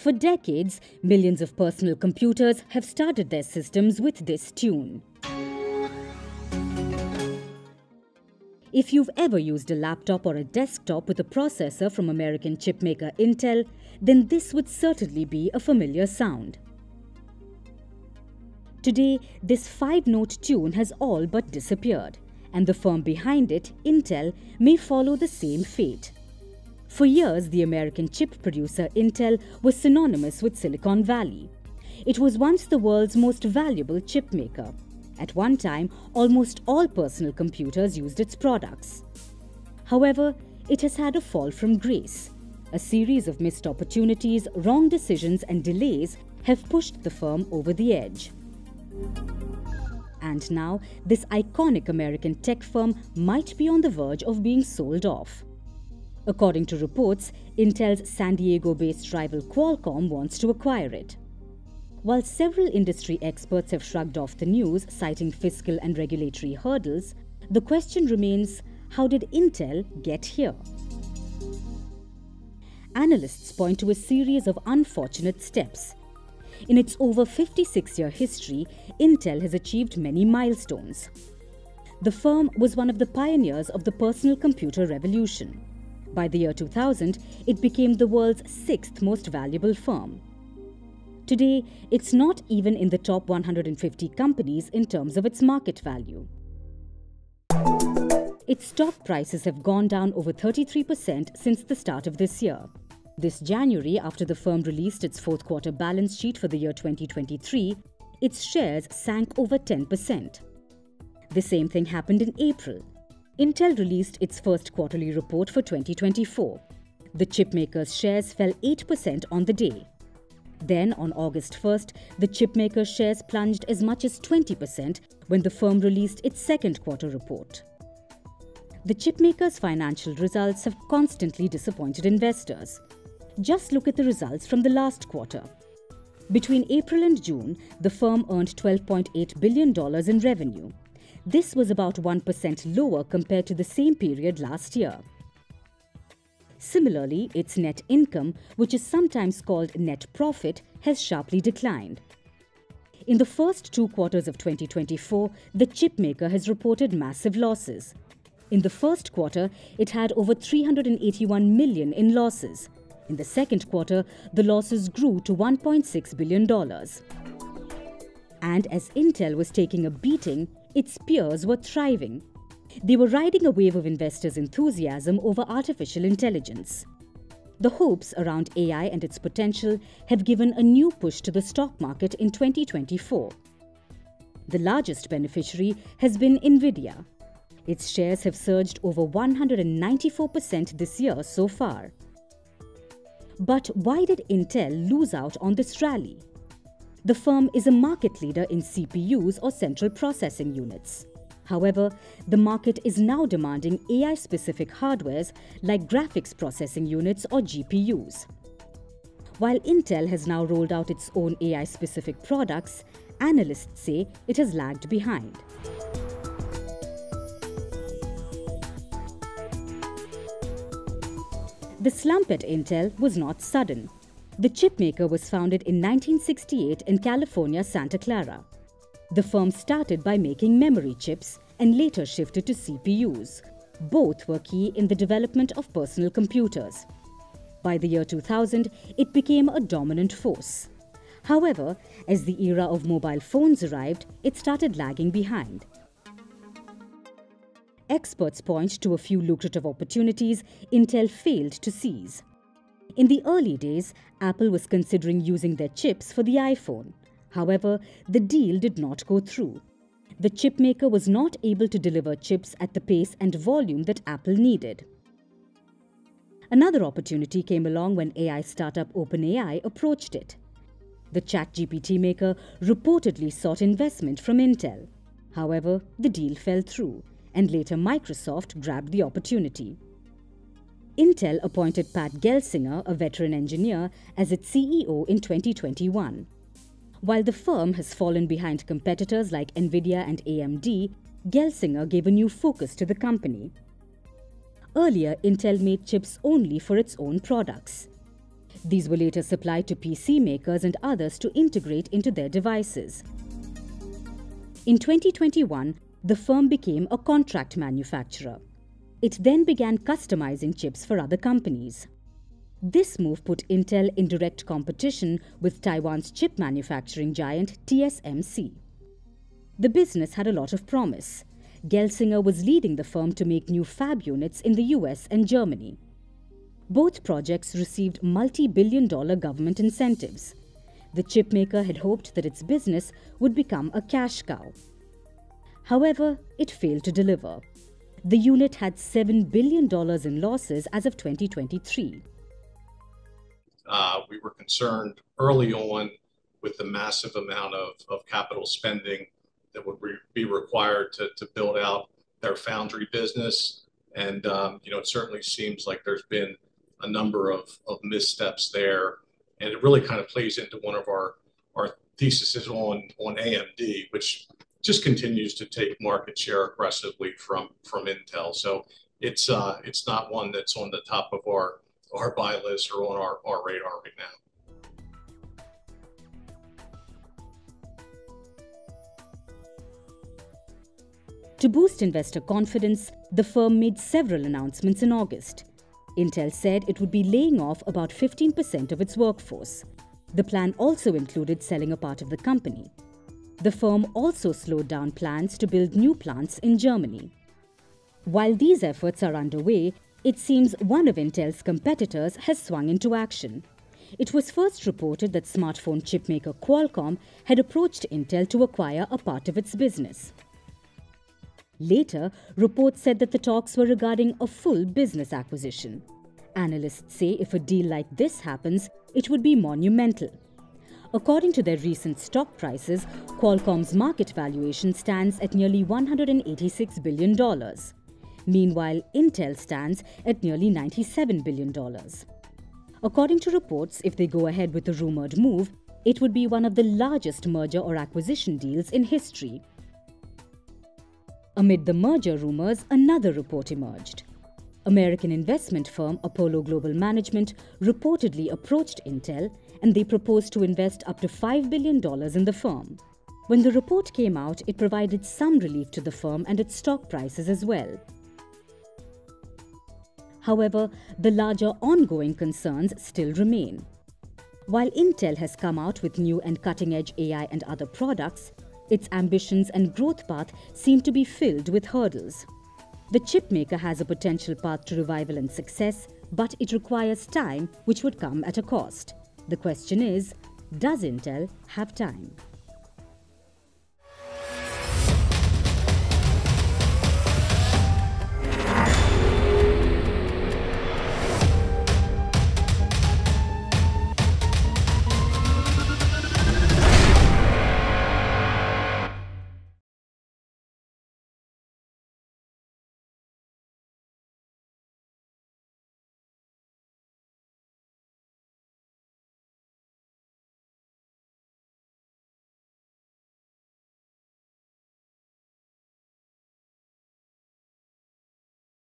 For decades, millions of personal computers have started their systems with this tune. If you've ever used a laptop or a desktop with a processor from American chipmaker Intel, then this would certainly be a familiar sound. Today, this 5-note tune has all but disappeared, and the firm behind it, Intel, may follow the same fate. For years, the American chip producer Intel was synonymous with Silicon Valley. It was once the world's most valuable chip maker. At one time, almost all personal computers used its products. However, it has had a fall from grace. A series of missed opportunities, wrong decisions, and delays have pushed the firm over the edge. And now, this iconic American tech firm might be on the verge of being sold off. According to reports, Intel's San Diego-based rival Qualcomm wants to acquire it. While several industry experts have shrugged off the news, citing fiscal and regulatory hurdles, the question remains, how did Intel get here? Analysts point to a series of unfortunate steps. In its over 56-year history, Intel has achieved many milestones. The firm was one of the pioneers of the personal computer revolution. By the year 2000, it became the world's 6th most valuable firm. Today, it's not even in the top 150 companies in terms of its market value. Its stock prices have gone down over 33% since the start of this year. This January, after the firm released its fourth quarter balance sheet for the year 2023, its shares sank over 10%. The same thing happened in April. Intel released its first quarterly report for 2024. The chipmaker's shares fell 8% on the day. Then, on August 1st, the chipmaker's shares plunged as much as 20% when the firm released its second quarter report. The chipmaker's financial results have constantly disappointed investors. Just look at the results from the last quarter. Between April and June, the firm earned $12.8 billion in revenue. This was about 1% lower compared to the same period last year. Similarly, its net income, which is sometimes called net profit, has sharply declined. In the first 2 quarters of 2024, the chipmaker has reported massive losses. In the first quarter, it had over $381 million in losses. In the second quarter, the losses grew to $1.6 billion. And as Intel was taking a beating, its peers were thriving. They were riding a wave of investors' enthusiasm over artificial intelligence. The hopes around AI and its potential have given a new push to the stock market in 2024. The largest beneficiary has been Nvidia. Its shares have surged over 194% this year so far. But why did Intel lose out on this rally? The firm is a market leader in CPUs or central processing units. However, the market is now demanding AI-specific hardwares like graphics processing units or GPUs. While Intel has now rolled out its own AI-specific products, analysts say it has lagged behind. The slump at Intel was not sudden. The chipmaker was founded in 1968 in California, Santa Clara. The firm started by making memory chips and later shifted to CPUs. Both were key in the development of personal computers. By the year 2000, it became a dominant force. However, as the era of mobile phones arrived, it started lagging behind. Experts point to a few lucrative opportunities Intel failed to seize. In the early days, Apple was considering using their chips for the iPhone. However, the deal did not go through. The chipmaker was not able to deliver chips at the pace and volume that Apple needed. Another opportunity came along when AI startup OpenAI approached it. The ChatGPT maker reportedly sought investment from Intel. However, the deal fell through, and later Microsoft grabbed the opportunity. Intel appointed Pat Gelsinger, a veteran engineer, as its CEO in 2021. While the firm has fallen behind competitors like Nvidia and AMD, Gelsinger gave a new focus to the company. Earlier, Intel made chips only for its own products. These were later supplied to PC makers and others to integrate into their devices. In 2021, the firm became a contract manufacturer. It then began customizing chips for other companies. This move put Intel in direct competition with Taiwan's chip manufacturing giant TSMC. The business had a lot of promise. Gelsinger was leading the firm to make new fab units in the US and Germany. Both projects received multi-billion-dollar government incentives. The chipmaker had hoped that its business would become a cash cow. However, it failed to deliver. The unit had $7 billion in losses as of 2023. We were concerned early on with the massive amount of capital spending that would be required to build out their foundry business. And, it certainly seems like there's been a number of missteps there. And it really kind of plays into one of our theses on AMD, which just continues to take market share aggressively from Intel. So it's not one that's on the top of our buy list or on our radar right now. To boost investor confidence, the firm made several announcements in August. Intel said it would be laying off about 15% of its workforce. The plan also included selling a part of the company. The firm also slowed down plans to build new plants in Germany. While these efforts are underway, it seems one of Intel's competitors has swung into action. It was first reported that smartphone chipmaker Qualcomm had approached Intel to acquire a part of its business. Later, reports said that the talks were regarding a full business acquisition. Analysts say if a deal like this happens, it would be monumental. According to their recent stock prices, Qualcomm's market valuation stands at nearly $186 billion. Meanwhile, Intel stands at nearly $97 billion. According to reports, if they go ahead with the rumored move, it would be one of the largest merger or acquisition deals in history. Amid the merger rumors, another report emerged. American investment firm Apollo Global Management reportedly approached Intel and they proposed to invest up to $5 billion in the firm. When the report came out, it provided some relief to the firm and its stock prices as well. However, the larger ongoing concerns still remain. While Intel has come out with new and cutting-edge AI and other products, its ambitions and growth path seem to be filled with hurdles. The chipmaker has a potential path to revival and success, but it requires time, which would come at a cost. The question is, does Intel have time?